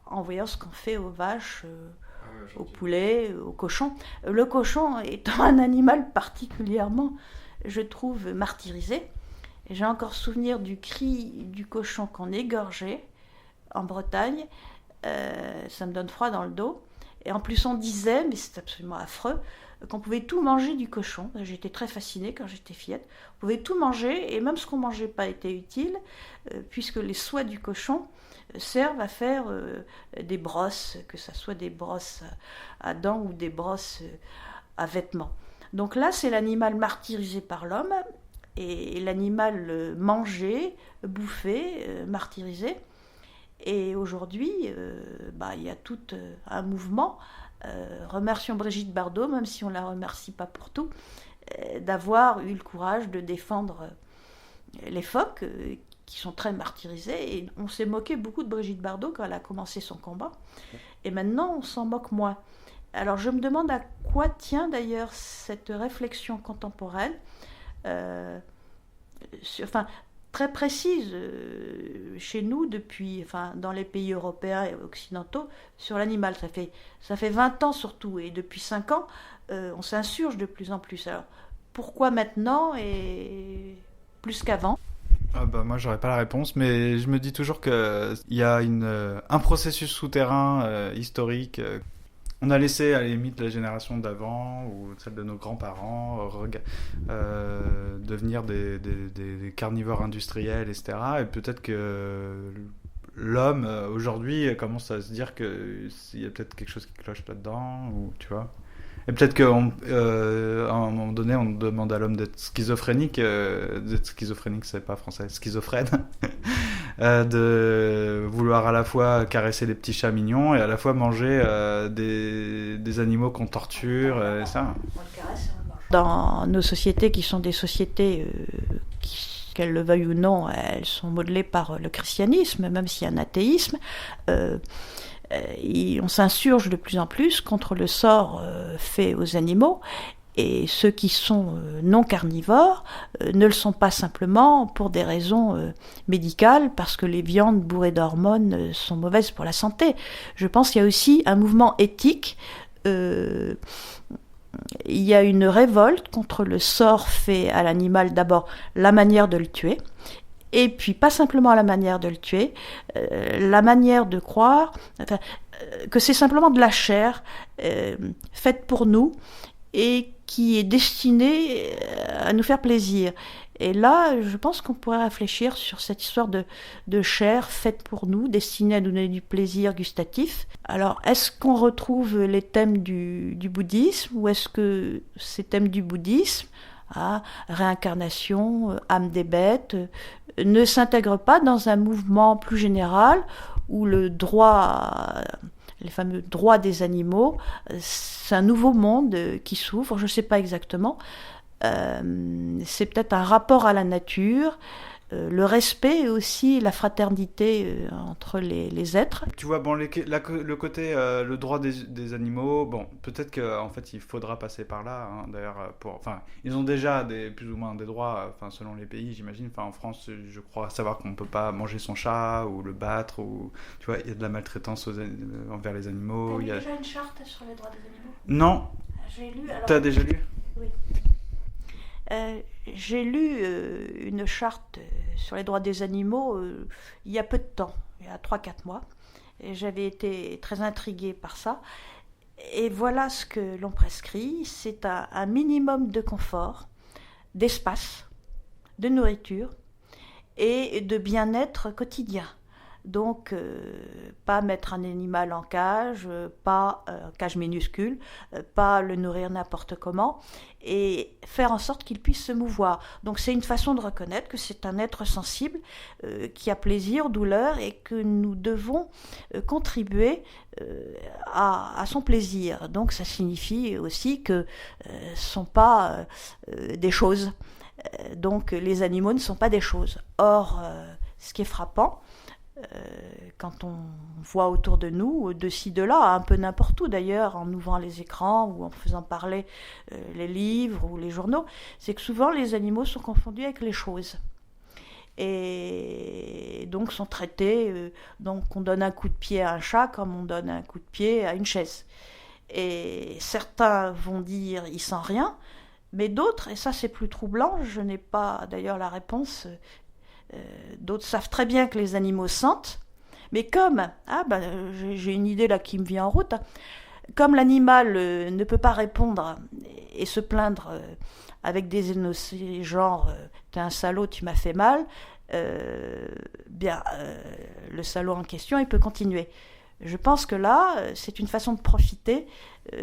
en voyant ce qu'on fait aux vaches, aux poulets, aux cochons. Le cochon étant un animal particulièrement, je trouve, martyrisé. Et j'ai encore souvenir du cri du cochon qu'on égorgeait en Bretagne. Ça me donne froid dans le dos. Et en plus, on disait, mais c'est absolument affreux, qu'on pouvait tout manger du cochon. J'étais très fascinée quand j'étais fillette. On pouvait tout manger, et même ce qu'on ne mangeait pas était utile, puisque les soies du cochon servent à faire des brosses, que ce soit des brosses à dents ou des brosses à vêtements. Donc là, c'est l'animal martyrisé par l'homme, et l'animal mangé, bouffé, martyrisé. Et aujourd'hui, il y a tout un mouvement. Remercions Brigitte Bardot, même si on ne la remercie pas pour tout, d'avoir eu le courage de défendre les phoques, qui sont très martyrisés. Et on s'est moqué beaucoup de Brigitte Bardot quand elle a commencé son combat. Et maintenant, on s'en moque moins. Alors je me demande à quoi tient d'ailleurs cette réflexion contemporaine, très précise chez nous dans les pays européens et occidentaux, sur l'animal. Ça fait 20 ans surtout, et depuis 5 ans, on s'insurge de plus en plus. Alors pourquoi maintenant et plus qu'avant ? Moi j'aurais pas la réponse, mais je me dis toujours qu'il y a un processus souterrain historique. On a laissé à la limite la génération d'avant ou celle de nos grands-parents devenir des carnivores industriels, etc. Et peut-être que l'homme aujourd'hui commence à se dire qu'il y a peut-être quelque chose qui cloche là-dedans, ou tu vois. Et peut-être qu'à un moment donné, on demande à l'homme d'être schizophrénique. D'être schizophrénique, c'est pas français, schizophrène. De vouloir à la fois caresser des petits chats mignons et à la fois manger des animaux qu'on torture. Et ça. Dans nos sociétés, qui sont des sociétés qu'elles le veuillent ou non, elles sont modelées par le christianisme, même s'il y a un athéisme. On s'insurge de plus en plus contre le sort fait aux animaux, et ceux qui sont non carnivores ne le sont pas simplement pour des raisons médicales, parce que les viandes bourrées d'hormones sont mauvaises pour la santé. Je pense qu'il y a aussi un mouvement éthique. Il y a une révolte contre le sort fait à l'animal, d'abord la manière de le tuer, et puis pas simplement la manière de le tuer, la manière de croire que c'est simplement de la chair faite pour nous et qui est destinée à nous faire plaisir. Et là, je pense qu'on pourrait réfléchir sur cette histoire de chair faite pour nous, destinée à nous donner du plaisir gustatif. Alors, est-ce qu'on retrouve les thèmes du bouddhisme, ou est-ce que ces thèmes du bouddhisme, réincarnation, âme des bêtes, ne s'intègrent pas dans un mouvement plus général où les fameux droits des animaux, c'est un nouveau monde qui s'ouvre, je ne sais pas exactement. C'est peut-être un rapport à la nature, le respect et aussi la fraternité entre les êtres. Tu vois, le côté le droit des animaux, peut-être qu'en fait il faudra passer par là, hein, d'ailleurs, ils ont déjà plus ou moins des droits, selon les pays, j'imagine. En France, je crois savoir qu'on ne peut pas manger son chat ou le battre, ou tu vois, il y a de la maltraitance envers les animaux. T'as déjà une charte sur les droits des animaux ? Non. J'ai lu. T'as déjà lu ? Oui. J'ai lu une charte sur les droits des animaux il y a peu de temps, il y a 3-4 mois. Et j'avais été très intriguée par ça. Et voilà ce que l'on prescrit, c'est un minimum de confort, d'espace, de nourriture et de bien-être quotidien. Donc, pas mettre un animal en cage, pas cage minuscule, pas le nourrir n'importe comment, et faire en sorte qu'il puisse se mouvoir. Donc, c'est une façon de reconnaître que c'est un être sensible qui a plaisir, douleur, et que nous devons contribuer à son plaisir. Donc, ça signifie aussi que ce ne sont pas des choses. Donc, les animaux ne sont pas des choses. Or, ce qui est frappant, quand on voit autour de nous, de ci, de là, un peu n'importe où d'ailleurs, en ouvrant les écrans ou en faisant parler les livres ou les journaux, c'est que souvent les animaux sont confondus avec les choses. Et donc sont traités, donc on donne un coup de pied à un chat comme on donne un coup de pied à une chaise. Et certains vont dire « il sent rien », mais d'autres, et ça c'est plus troublant, je n'ai pas d'ailleurs la réponse, d'autres savent très bien que les animaux sentent, mais comme, j'ai une idée là qui me vient en route, comme l'animal ne peut pas répondre et se plaindre avec des énoncés genre t'es un salaud, tu m'as fait mal, le salaud en question, il peut continuer. Je pense que là, c'est une façon de profiter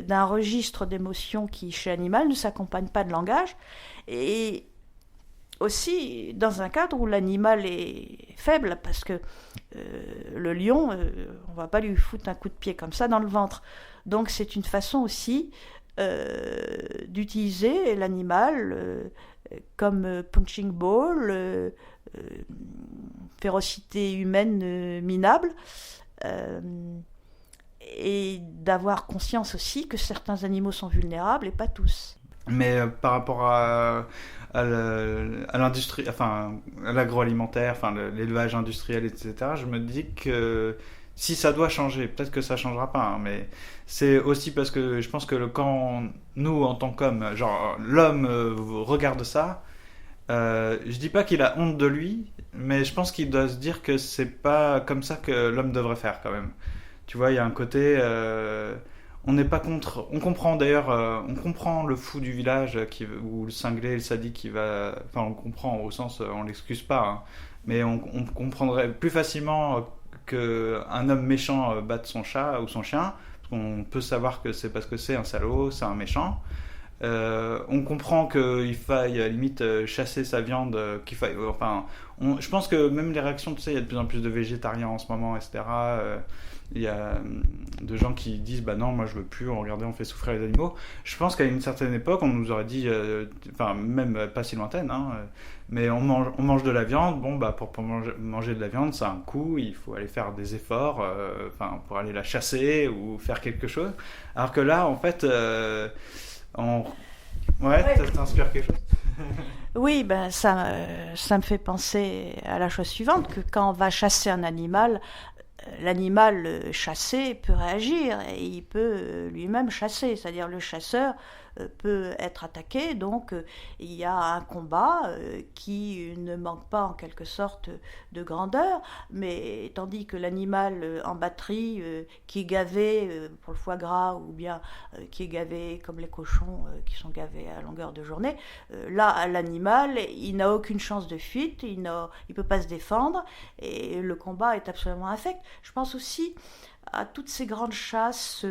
d'un registre d'émotions qui, chez l'animal, ne s'accompagne pas de langage. Et aussi dans un cadre où l'animal est faible, parce que le lion, on ne va pas lui foutre un coup de pied comme ça dans le ventre. Donc c'est une façon aussi d'utiliser l'animal comme punching ball, férocité humaine minable, et d'avoir conscience aussi que certains animaux sont vulnérables et pas tous. Mais par rapport à l'industrie, enfin à l'agroalimentaire, enfin l'élevage industriel, etc., je me dis que si ça doit changer, peut-être que ça changera pas, hein, mais c'est aussi parce que je pense que quand nous, en tant qu'hommes, genre l'homme regarde ça, je dis pas qu'il a honte de lui, mais je pense qu'il doit se dire que c'est pas comme ça que l'homme devrait faire quand même. Tu vois, il y a un côté, on n'est pas contre. On comprend d'ailleurs, on comprend le fou du village ou le cinglé, le sadique qui va. Enfin, on comprend au sens, on l'excuse pas, hein, mais on comprendrait plus facilement qu'un homme méchant batte son chat ou son chien, parce qu'on peut savoir que c'est parce que c'est un salaud, c'est un méchant. On comprend qu'il faille à la limite chasser sa viande, qu'il faille, enfin, je pense que même les réactions, tu sais, il y a de plus en plus de végétariens en ce moment, etc. Il y a de gens qui disent bah non, moi je veux plus, regardez, on fait souffrir les animaux. Je pense qu'à une certaine époque, on nous aurait dit, enfin même pas si lointaine, hein, mais on mange de la viande. Bon bah pour manger de la viande, ça a un coût, il faut aller faire des efforts, enfin pour aller la chasser ou faire quelque chose. Alors que là, en fait, ouais, ça t'inspire quelque chose? Oui, ben ça me fait penser à la chose suivante, que quand on va chasser un animal, l'animal chassé peut réagir et il peut lui-même chasser, c'est-à-dire le chasseur peut être attaqué, donc il y a un combat qui ne manque pas en quelque sorte de grandeur, mais tandis que l'animal en batterie qui est gavé pour le foie gras ou bien qui est gavé comme les cochons qui sont gavés à longueur de journée, là l'animal il n'a aucune chance de fuite, il peut pas se défendre et le combat est absolument infect. Je pense aussi à toutes ces grandes chasses,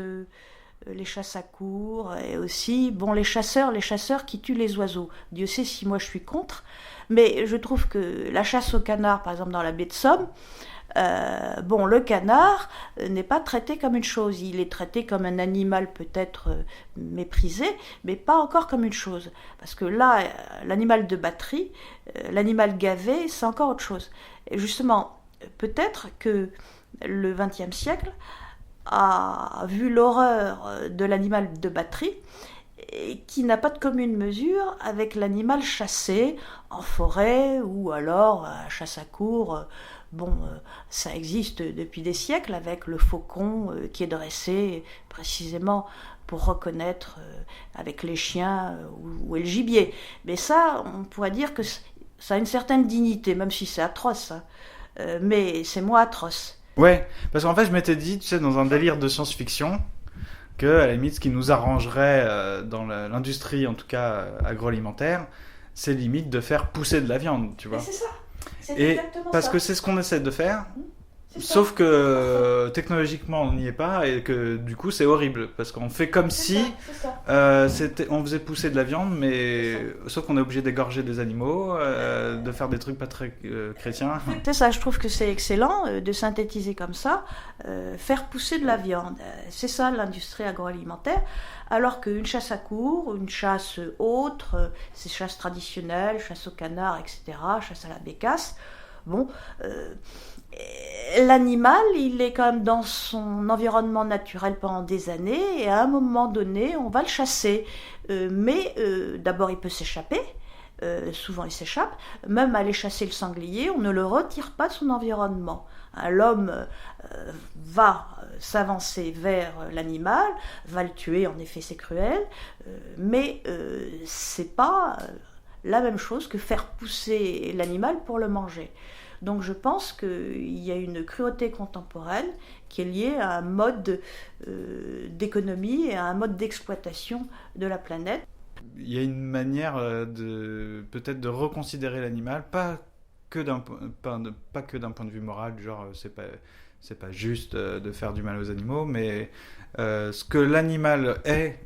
les chasses à courre, et aussi les chasseurs qui tuent les oiseaux. Dieu sait si moi je suis contre, mais je trouve que la chasse au canard, par exemple dans la baie de Somme, le canard n'est pas traité comme une chose. Il est traité comme un animal peut-être méprisé, mais pas encore comme une chose. Parce que là, l'animal de batterie, l'animal gavé, c'est encore autre chose. Et justement, peut-être que le XXe siècle a vu l'horreur de l'animal de batterie et qui n'a pas de commune mesure avec l'animal chassé en forêt ou alors à chasse à courre. Ça existe depuis des siècles avec le faucon qui est dressé précisément pour reconnaître avec les chiens où est le gibier. Mais ça, on pourrait dire que ça a une certaine dignité, même si c'est atroce, hein. Mais c'est moins atroce. Ouais, parce qu'en fait, je m'étais dit, tu sais, dans un délire de science-fiction, que à la limite, ce qui nous arrangerait dans l'industrie, en tout cas agroalimentaire, c'est limite de faire pousser de la viande, tu vois. Mais c'est ça. C'est Et exactement parce ça. que c'est ce qu'on essaie de faire, C'est ça. sauf que technologiquement on n'y est pas et que du coup c'est horrible parce qu'on fait comme C'est si ça. on faisait pousser de la viande, mais sauf qu'on est obligé d'égorger des animaux, de faire des trucs pas très chrétiens. C'est ça, je trouve que c'est excellent de synthétiser comme ça, faire pousser de la viande. C'est ça l'industrie agroalimentaire. Alors qu'une chasse à courre, une chasse autre, ces chasses traditionnelles, chasse au canard, etc., chasse à la bécasse, l'animal, il est quand même dans son environnement naturel pendant des années et à un moment donné, on va le chasser. Mais d'abord, il peut s'échapper. Souvent il s'échappe, même aller chasser le sanglier, on ne le retire pas de son environnement. L'homme va s'avancer vers l'animal, va le tuer, en effet c'est cruel, mais c'est pas la même chose que faire pousser l'animal pour le manger. Donc je pense qu'il y a une cruauté contemporaine qui est liée à un mode d'économie et à un mode d'exploitation de la planète. Il y a une manière peut-être de reconsidérer l'animal, pas que d'un point de vue moral, du genre c'est pas juste de faire du mal aux animaux, mais ce que l'animal est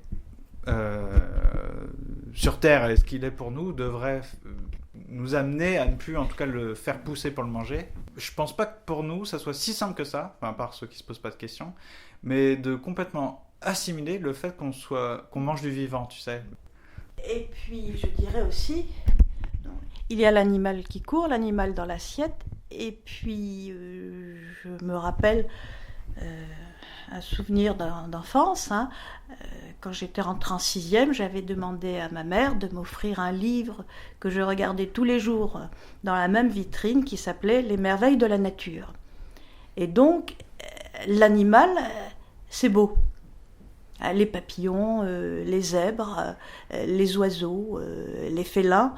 sur Terre et ce qu'il est pour nous devrait nous amener à ne plus en tout cas le faire pousser pour le manger. Je pense pas que pour nous ça soit si simple que ça, enfin, à part ceux qui se posent pas de questions, mais de complètement assimiler le fait qu'on mange du vivant, tu sais. Et puis je dirais aussi, il y a l'animal qui court, l'animal dans l'assiette, et puis je me rappelle un souvenir d'enfance. Quand j'étais rentrée en 6e, j'avais demandé à ma mère de m'offrir un livre que je regardais tous les jours dans la même vitrine qui s'appelait « Les merveilles de la nature ». Et donc, l'animal, c'est beau. Les papillons, les zèbres, les oiseaux, les félins.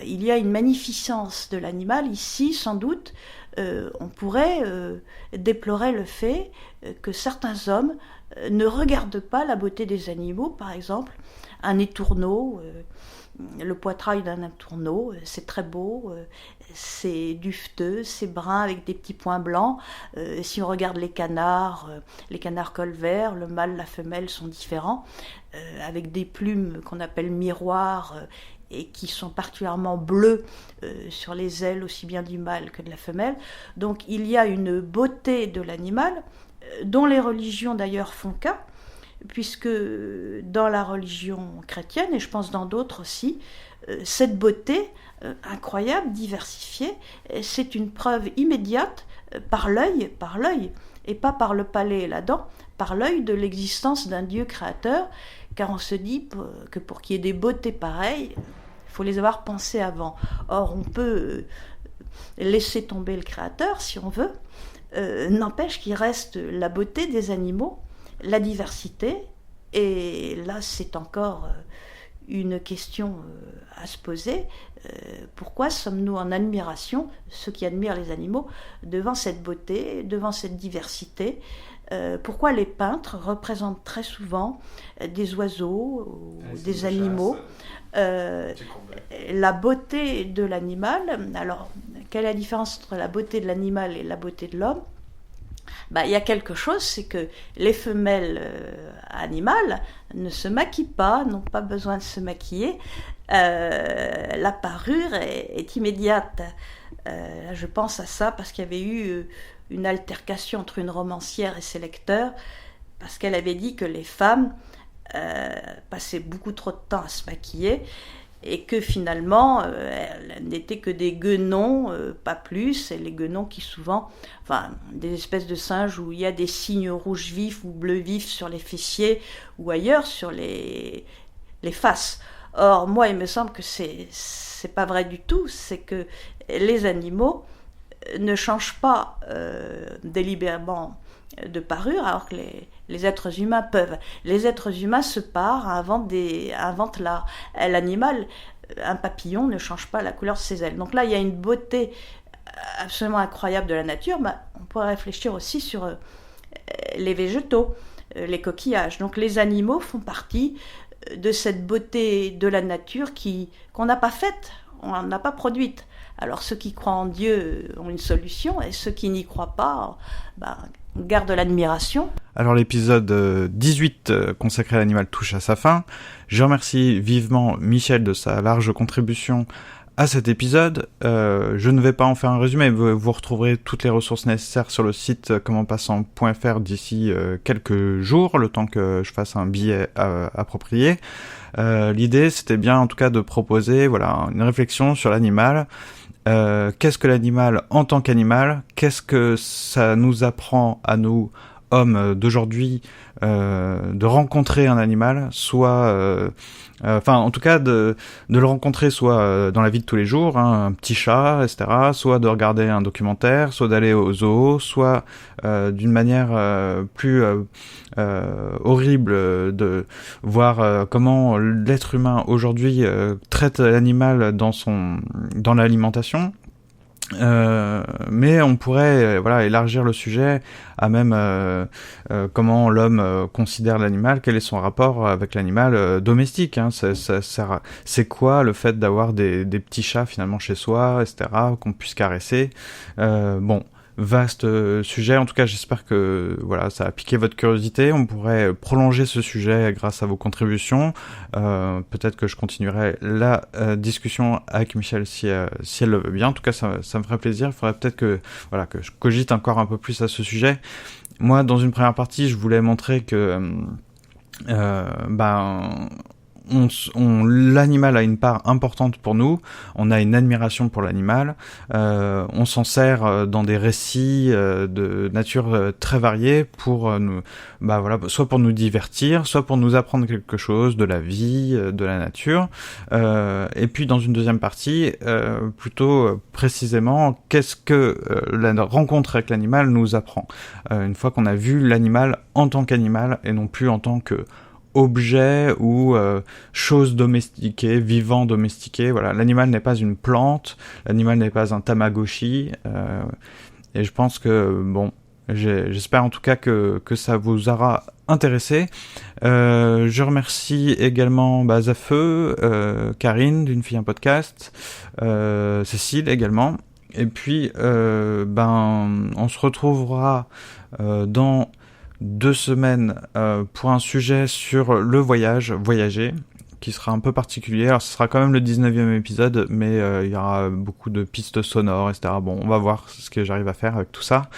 Il y a une magnificence de l'animal. Ici, sans doute, on pourrait déplorer le fait que certains hommes ne regardent pas la beauté des animaux. Par exemple, un étourneau, le poitrail d'un étourneau, c'est très beau, c'est duveteux, c'est brun avec des petits points blancs. Si on regarde les canards colverts, le mâle, la femelle sont différents, avec des plumes qu'on appelle miroirs, et qui sont particulièrement bleus sur les ailes aussi bien du mâle que de la femelle. Donc il y a une beauté de l'animal dont les religions d'ailleurs font cas, puisque dans la religion chrétienne, et je pense dans d'autres aussi, cette beauté incroyable, diversifiée, c'est une preuve immédiate par l'œil, et pas par le palais et la dent, par l'œil de l'existence d'un Dieu créateur, car on se dit que pour qu'il y ait des beautés pareilles, il faut les avoir pensées avant. Or, on peut laisser tomber le créateur si on veut, n'empêche qu'il reste la beauté des animaux, la diversité, et là c'est encore une question à se poser. Pourquoi sommes-nous en admiration, ceux qui admirent les animaux, devant cette beauté, devant cette diversité? Pourquoi les peintres représentent très souvent des oiseaux ou des animaux? La beauté de l'animal, alors quelle est la différence entre la beauté de l'animal et la beauté de l'homme? Il y a quelque chose, c'est que les femelles animales ne se maquillent pas, n'ont pas besoin de se maquiller. La parure est immédiate. Je pense à ça parce qu'il y avait eu une altercation entre une romancière et ses lecteurs, parce qu'elle avait dit que les femmes passaient beaucoup trop de temps à se maquiller, et que finalement, elles n'étaient que des guenons, pas plus, et les guenons qui souvent, des espèces de singes où il y a des signes rouges vifs ou bleus vifs sur les fessiers ou ailleurs sur les faces. Or, moi, il me semble que c'est pas vrai du tout, c'est que les animaux ne changent pas délibérément de parure, alors que les êtres humains peuvent. Les êtres humains se parent, inventent l'art. L'animal, un papillon, ne change pas la couleur de ses ailes. Donc là, il y a une beauté absolument incroyable de la nature. On pourrait réfléchir aussi sur les végétaux, les coquillages. Donc les animaux font partie de cette beauté de la nature qu'on n'a pas faite, on n'a pas produite. Alors ceux qui croient en Dieu ont une solution, et ceux qui n'y croient pas, gardent l'admiration. Alors l'épisode 18 consacré à l'animal touche à sa fin. Je remercie vivement Michel de sa large contribution à cet épisode. Je ne vais pas en faire un résumé, vous retrouverez toutes les ressources nécessaires sur le site commentpassant.fr d'ici quelques jours, le temps que je fasse un billet approprié. L'idée, c'était bien en tout cas de proposer une réflexion sur l'animal. Qu'est-ce que l'animal en tant qu'animal? Qu'est-ce que ça nous apprend à nous homme d'aujourd'hui de rencontrer un animal, soit enfin en tout cas de le rencontrer soit dans la vie de tous les jours, hein, un petit chat, etc., soit de regarder un documentaire, soit d'aller au zoo, soit d'une manière plus horrible de voir comment l'être humain aujourd'hui traite l'animal dans l'alimentation. Mais on pourrait voilà élargir le sujet à même comment l'homme considère l'animal, quel est son rapport avec l'animal domestique, hein. C'est quoi le fait d'avoir des petits chats finalement chez soi, etc., qu'on puisse caresser. Bon, vaste sujet. En tout cas, j'espère que voilà, ça a piqué votre curiosité. On pourrait prolonger ce sujet grâce à vos contributions. Peut-être que je continuerai la discussion avec Michel si elle le veut bien. En tout cas, ça me ferait plaisir. Il faudrait peut-être que je cogite encore un peu plus à ce sujet. Moi, dans une première partie, je voulais montrer que l'animal a une part importante pour nous, on a une admiration pour l'animal, on s'en sert dans des récits de nature très variée pour nous, soit pour nous divertir, soit pour nous apprendre quelque chose de la vie, de la nature, et puis dans une deuxième partie, plutôt précisément, qu'est-ce que la rencontre avec l'animal nous apprend, une fois qu'on a vu l'animal en tant qu'animal et non plus en tant que objet ou chose domestiquée, vivant domestiqué. Voilà, l'animal n'est pas une plante, l'animal n'est pas un Tamagotchi, et je pense que bon, j'espère en tout cas que ça vous aura intéressé. Je remercie également Zafeu, Karine d'une fille un podcast, Cécile également. Et puis on se retrouvera dans 2 semaines pour un sujet sur le voyager, qui sera un peu particulier. Alors ce sera quand même le 19e épisode, mais il y aura beaucoup de pistes sonores, etc. Bon, on va voir ce que j'arrive à faire avec tout ça.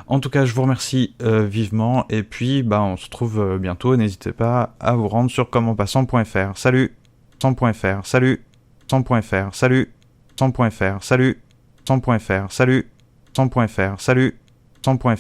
En tout cas, je vous remercie vivement, et puis on se retrouve bientôt. N'hésitez pas à vous rendre sur commentpassant.fr. Salut 100.fr, salut 100.fr, salut 100.fr, salut 100.fr, salut 100.fr, salut 100.fr.